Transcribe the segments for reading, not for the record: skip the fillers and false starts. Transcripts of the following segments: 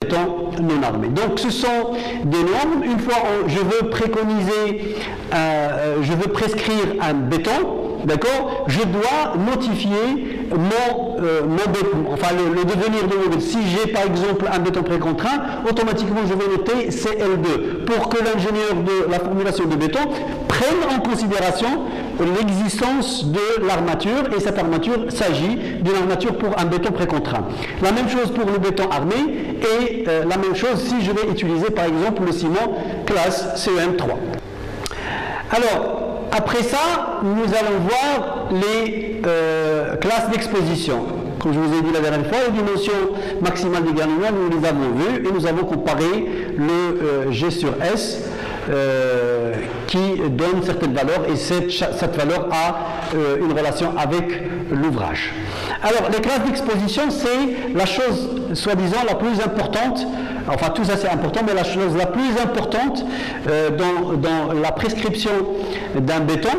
béton non armé. Donc ce sont des normes. Une fois je veux préconiser, je veux prescrire un béton, d'accord, je dois notifier mon béton, enfin le devenir de mon béton. Si j'ai par exemple un béton précontraint, automatiquement je vais noter CL2 pour que l'ingénieur de la formulation de béton prenne en considération l'existence de l'armature, et cette armature s'agit d'une armature pour un béton précontraint. La même chose pour le béton armé, et la même chose si je vais utiliser par exemple le ciment classe CEM3. Alors, après ça, nous allons voir les classes d'exposition. Comme je vous ai dit la dernière fois, les dimensions maximales des garnements, nous les avons vues, et nous avons comparé le G sur S qui donne certaines valeurs, et cette valeur a une relation avec l'ouvrage. Alors, les classes d'exposition, c'est la chose, soi-disant, la plus importante, enfin tout ça c'est important, mais la chose la plus importante dans la prescription d'un béton,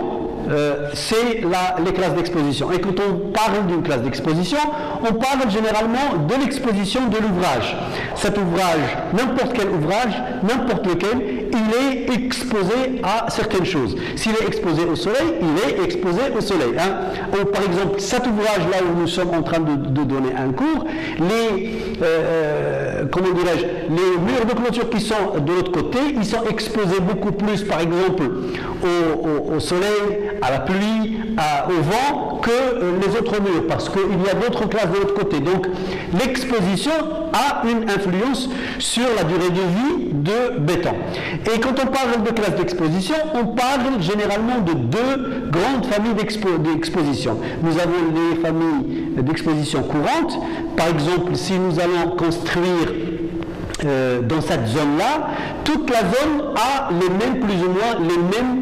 c'est les classes d'exposition. Et quand on parle d'une classe d'exposition, on parle généralement de l'exposition de l'ouvrage. Cet ouvrage, n'importe quel ouvrage, n'importe lequel, il est exposé à certaines choses. S'il est exposé au soleil, il est exposé au soleil. Hein. Par exemple, cet ouvrage-là où nous sommes en train de donner un cours, comment dirais-je, les murs de clôture qui sont de l'autre côté, ils sont exposés beaucoup plus, par exemple, au soleil, à la pluie, au vent, que les autres murs, parce qu'il y a d'autres classes de l'autre côté. Donc, l'exposition a une influence sur la durée de vie de béton. Et quand on parle de classes d'exposition, on parle généralement de deux grandes familles d'exposition. Nous avons les familles d'exposition courantes. Par exemple, si nous allons construire dans cette zone-là, toute la zone a les mêmes, plus ou moins, les mêmes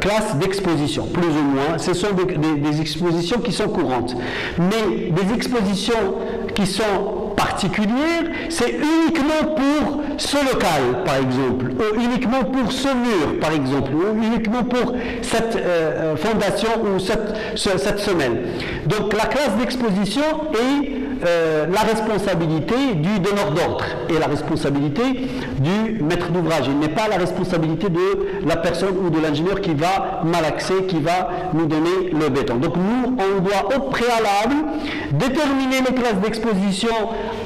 classes d'exposition, plus ou moins. Ce sont des expositions qui sont courantes. Mais des expositions qui sont particulières, c'est uniquement pour ce local, par exemple, ou uniquement pour ce mur, par exemple, ou uniquement pour cette fondation ou cette semelle. Donc la classe d'exposition est la responsabilité du donneur d'ordre et la responsabilité du maître d'ouvrage. Il n'est pas la responsabilité de la personne ou de l'ingénieur qui va malaxer, qui va nous donner le béton. Donc nous, on doit au préalable déterminer les classes d'exposition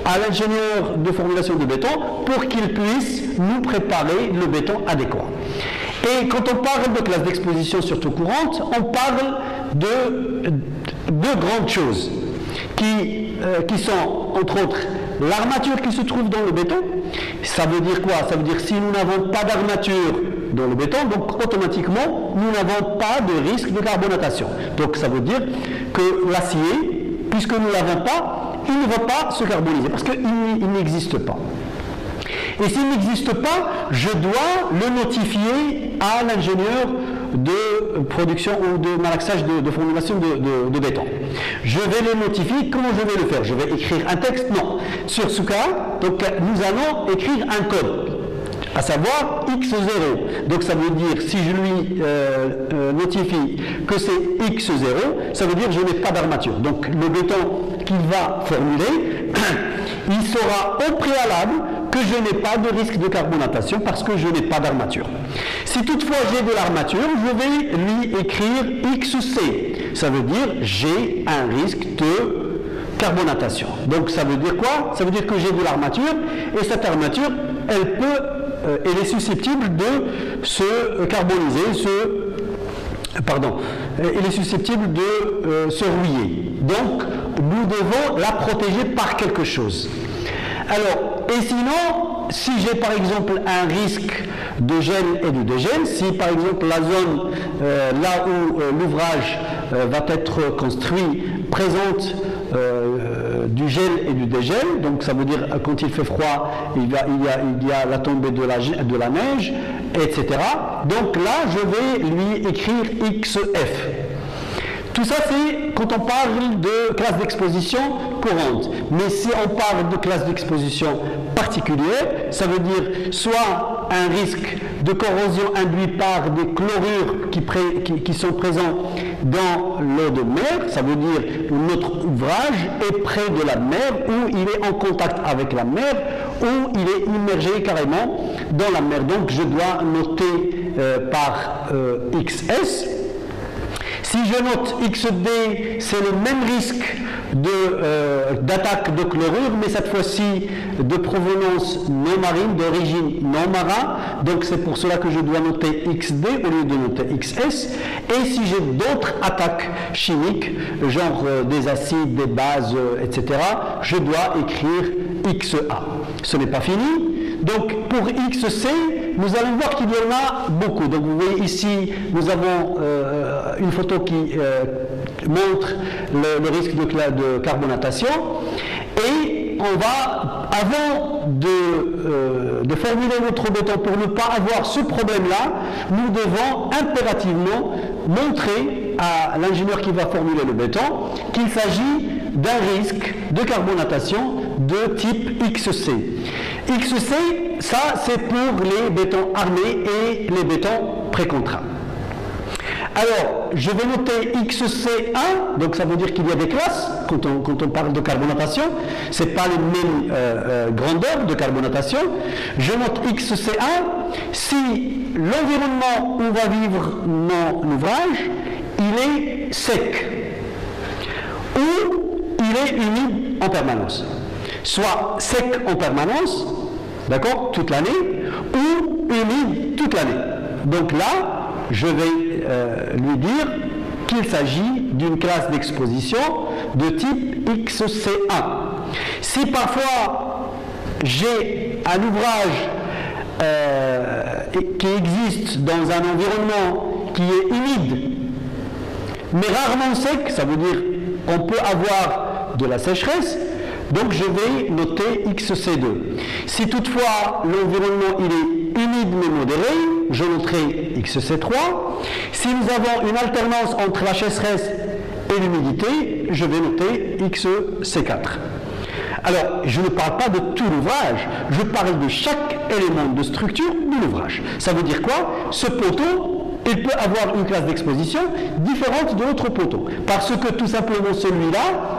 à l'ingénieur de formulation de béton pour qu'il puisse nous préparer le béton adéquat. Et quand on parle de classes d'exposition surtout courantes, on parle de deux grandes choses qui sont, entre autres, l'armature qui se trouve dans le béton. Ça veut dire quoi? Ça veut dire si nous n'avons pas d'armature dans le béton, donc automatiquement, nous n'avons pas de risque de carbonatation. Donc ça veut dire que l'acier, puisque nous ne l'avons pas, il ne va pas se carboniser, parce qu'il n'existe pas. Et s'il n'existe pas, je dois le notifier à l'ingénieur de production ou de malaxage de formulation de béton. Je vais le notifier. Comment je vais le faire? Je vais écrire un texte? Non. Sur ce cas, donc, nous allons écrire un code, à savoir X0. Donc ça veut dire, si je lui notifie que c'est X0, ça veut dire que je n'ai pas d'armature. Donc le béton qu'il va formuler, il saura au préalable que je n'ai pas de risque de carbonatation parce que je n'ai pas d'armature. Si toutefois j'ai de l'armature, je vais lui écrire XC. Ça veut dire j'ai un risque de carbonatation. Donc ça veut dire quoi? Ça veut dire que j'ai de l'armature, et cette armature, elle est susceptible de se carboniser, elle est susceptible de se rouiller. Donc nous devons la protéger par quelque chose. Alors, et sinon, si j'ai par exemple un risque de gel et de dégel, si par exemple la zone là où l'ouvrage va être construit présente du gel et du dégel, donc ça veut dire quand il fait froid, il y a la tombée de la neige, etc. Donc là, je vais lui écrire XF. Tout ça, c'est quand on parle de classe d'exposition courante. Mais si on parle de classe d'exposition particulière, ça veut dire soit un risque de corrosion induit par des chlorures qui sont présents dans l'eau de mer, ça veut dire que notre ouvrage est près de la mer, ou il est en contact avec la mer, ou il est immergé carrément dans la mer. Donc je dois noter par XS. Si je note XD, c'est le même risque d'attaque de chlorure, mais cette fois-ci de provenance non marine, d'origine non marin. Donc c'est pour cela que je dois noter XD au lieu de noter XS. Et si j'ai d'autres attaques chimiques, genre des acides, des bases, etc., je dois écrire XA. Ce n'est pas fini. Donc pour XC, nous allons voir qu'il y en a beaucoup. Donc vous voyez ici, nous avons une photo qui montre le risque de carbonatation. Et on va, avant de formuler notre béton, pour ne pas avoir ce problème-là, nous devons impérativement montrer à l'ingénieur qui va formuler le béton qu'il s'agit d'un risque de carbonatation de type XC. XC, ça c'est pour les bétons armés et les bétons pré-contrats. Alors, je vais noter XC1, donc ça veut dire qu'il y a des classes quand on parle de carbonatation, ce n'est pas les mêmes grandeurs de carbonatation. Je note XC1 si l'environnement où va vivre mon ouvrage, il est sec ou il est humide en permanence. Soit sec en permanence, d'accord, toute l'année, ou humide toute l'année. Donc là, je vais lui dire qu'il s'agit d'une classe d'exposition de type XC1. Si parfois j'ai un ouvrage qui existe dans un environnement qui est humide, mais rarement sec, ça veut dire qu'on peut avoir de la sécheresse, donc je vais noter XC2. Si toutefois l'environnement il est humide mais modéré, je noterai XC3. Si nous avons une alternance entre la sécheresse et l'humidité, je vais noter XC4. Alors, je ne parle pas de tout l'ouvrage, je parle de chaque élément de structure de l'ouvrage. Ça veut dire quoi? Ce poteau, il peut avoir une classe d'exposition différente de l'autre poteau, parce que tout simplement celui-là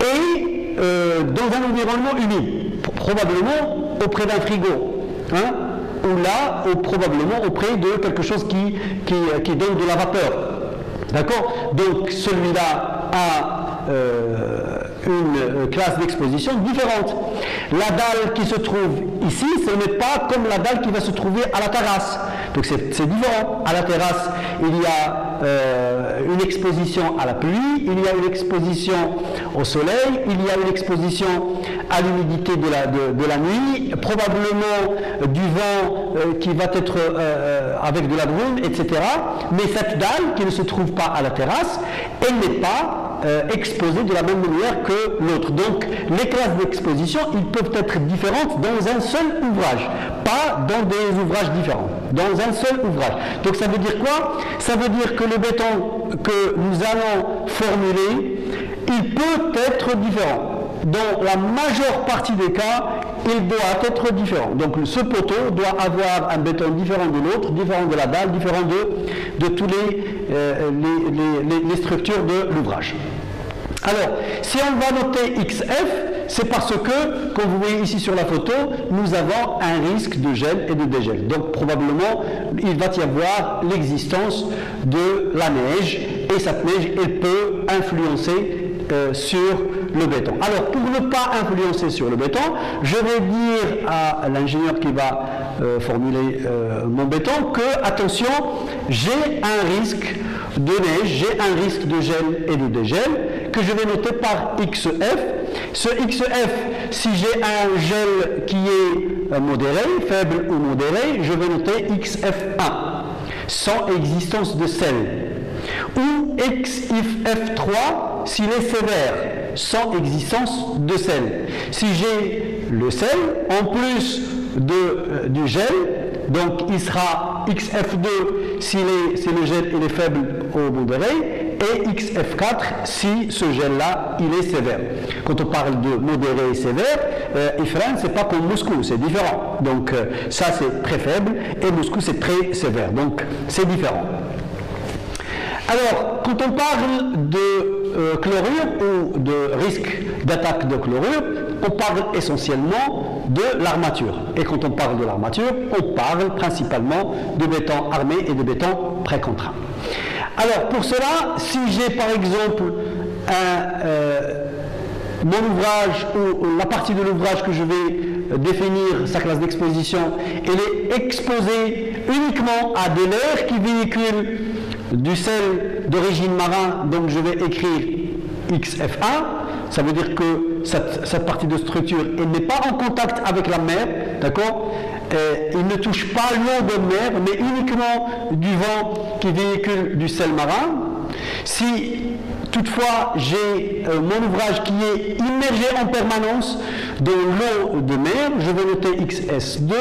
est dans un environnement humide, probablement auprès d'un frigo, hein, ou là, probablement auprès de quelque chose qui donne de la vapeur. D'accord? Donc celui-là a une classe d'exposition différente. La dalle qui se trouve ici, ce n'est pas comme la dalle qui va se trouver à la terrasse. Donc c'est différent. À la terrasse, il y a une exposition à la pluie, il y a une exposition au soleil, il y a une exposition à l'humidité de la nuit, probablement du vent qui va être avec de la brume, etc. Mais cette dalle qui ne se trouve pas à la terrasse, elle n'est pas exposée de la même manière que l'autre. Donc les classes d'exposition, ils peuvent être différentes dans un seul ouvrage, pas dans des ouvrages différents, dans un seul ouvrage. Donc ça veut dire quoi? Ça veut dire que le béton que nous allons formuler, il peut être différent. Dans la majeure partie des cas, il doit être différent. Donc ce poteau doit avoir un béton différent de l'autre, différent de la dalle, différent de tous les structures de l'ouvrage. Alors, si on va noter XF, c'est parce que, comme vous voyez ici sur la photo, nous avons un risque de gel et de dégel. Donc probablement, il va y avoir l'existence de la neige, et cette neige, elle peut influencer sur le béton. Alors, pour ne pas influencer sur le béton, je vais dire à l'ingénieur qui va formuler mon béton que, attention, j'ai un risque de neige, j'ai un risque de gel et de dégel, que je vais noter par XF. Ce XF, si j'ai un gel qui est modéré, faible ou modéré, je vais noter XF1, sans existence de sel. Ou XF3, s'il est sévère, sans existence de sel. Si j'ai le sel, en plus du gel, donc il sera XF2 si le gel il est faible ou modéré, et XF4 si ce gel-là il est sévère. Quand on parle de modéré et sévère, Ifrane c'est pas comme Moscou, c'est différent. Donc ça c'est très faible et Moscou c'est très sévère, donc c'est différent. Alors, quand on parle de chlorure ou de risque d'attaque de chlorure, on parle essentiellement de l'armature. Et quand on parle de l'armature, on parle principalement de béton armé et de béton précontraint. Alors, pour cela, si j'ai par exemple mon ouvrage ou la partie de l'ouvrage que je vais définir, sa classe d'exposition, elle est exposée uniquement à de l'air qui véhicule du sel d'origine marin, donc je vais écrire XF1, ça veut dire que cette partie de structure elle n'est pas en contact avec la mer, d'accord, il ne touche pas l'eau de mer, mais uniquement du vent qui véhicule du sel marin. Si toutefois j'ai mon ouvrage qui est immergé en permanence dans l'eau de mer, je vais noter XS2,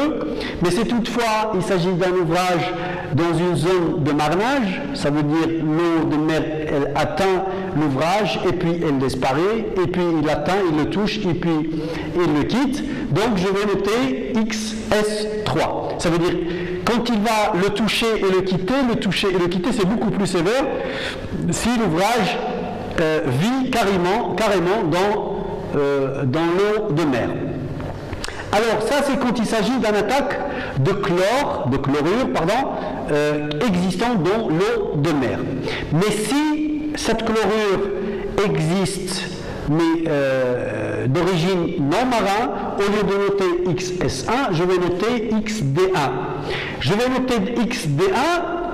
mais si toutefois il s'agit d'un ouvrage dans une zone de marnage, ça veut dire l'eau de mer elle atteint l'ouvrage et puis elle disparaît, et puis il atteint, il le touche et puis il le quitte, donc je vais noter XS3. Ça veut dire quand il va le toucher et le quitter c'est beaucoup plus sévère si l'ouvrage vit carrément dans l'eau de mer. Alors ça c'est quand il s'agit d'une attaque de chlorure, existant dans l'eau de mer. Mais si cette chlorure existe mais d'origine non marin, au lieu de noter XS1, je vais noter XD1. Je vais noter XD1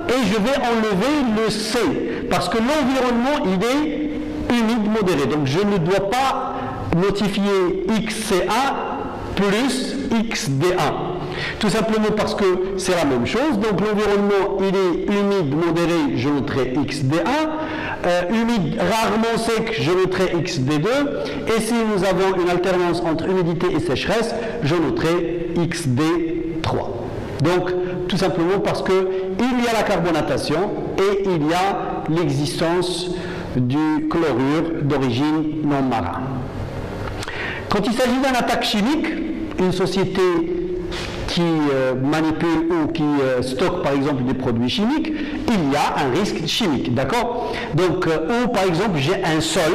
et je vais enlever le C, parce que l'environnement il est humide modéré. Donc je ne dois pas notifier XC1 plus XD1. Tout simplement parce que c'est la même chose. Donc l'environnement il est humide modéré, je noterai XD1. Humide rarement sec, je noterai XD2. Et si nous avons une alternance entre humidité et sécheresse, je noterai XD3. Donc tout simplement parce qu'il y a la carbonatation et il y a l'existence du chlorure d'origine non marin. Quand il s'agit d'une attaque chimique, une société qui manipule ou qui stocke par exemple des produits chimiques, il y a un risque chimique, d'accord? Donc, ou par exemple j'ai un sol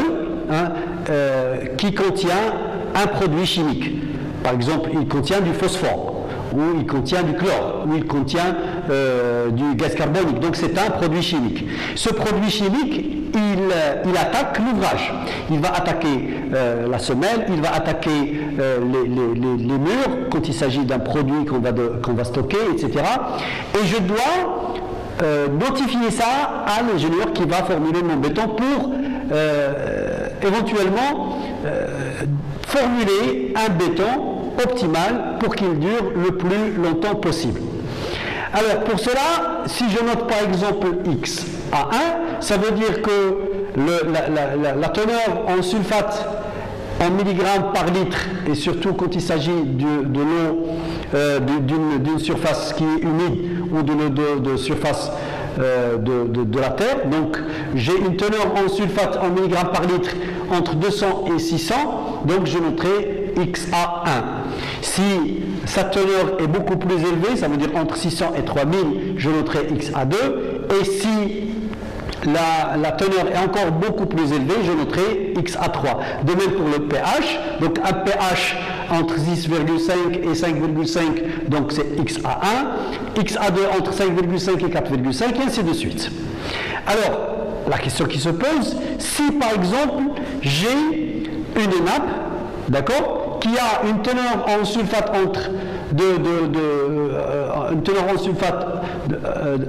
qui contient un produit chimique. Par exemple, il contient du phosphore, ou il contient du chlore, ou il contient du gaz carbonique. Donc c'est un produit chimique. Ce produit chimique, il attaque l'ouvrage. Il va attaquer la semelle, il va attaquer les murs quand il s'agit d'un produit qu'on va stocker, etc. Et je dois notifier ça à l'ingénieur qui va formuler mon béton pour éventuellement formuler un béton optimal pour qu'il dure le plus longtemps possible. Alors pour cela, si je note par exemple X à 1, ça veut dire que la teneur en sulfate en milligrammes par litre, et surtout quand il s'agit de l'eau d'une surface qui est humide ou de surface de la terre, donc j'ai une teneur en sulfate en milligrammes par litre entre 200 et 600, donc je noterai XA1. Si sa teneur est beaucoup plus élevée, ça veut dire entre 600 et 3000, je noterai XA2, et si la teneur est encore beaucoup plus élevée, je noterai XA3. De même pour le pH, donc un pH entre 6,5 et 5,5, donc c'est XA1, XA2 entre 5,5 et 4,5, et ainsi de suite. Alors, la question qui se pose, si par exemple j'ai une nappe, d'accord, qui a une teneur en sulfate une teneur en sulfate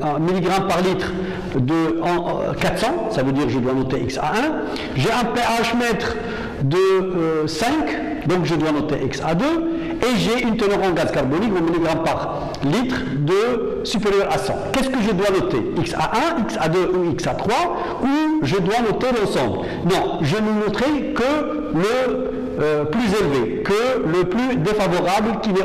en milligrammes par litre de 400, ça veut dire que je dois noter XA1, j'ai un pH mètre de 5, donc je dois noter XA2, et j'ai une teneur en gaz carbonique en milligrammes par litre de supérieur à 100. Qu'est-ce que je dois noter? XA1, XA2 ou XA3, ou je dois noter l'ensemble? Non, je ne noterai que le plus élevé, que le plus défavorable qui est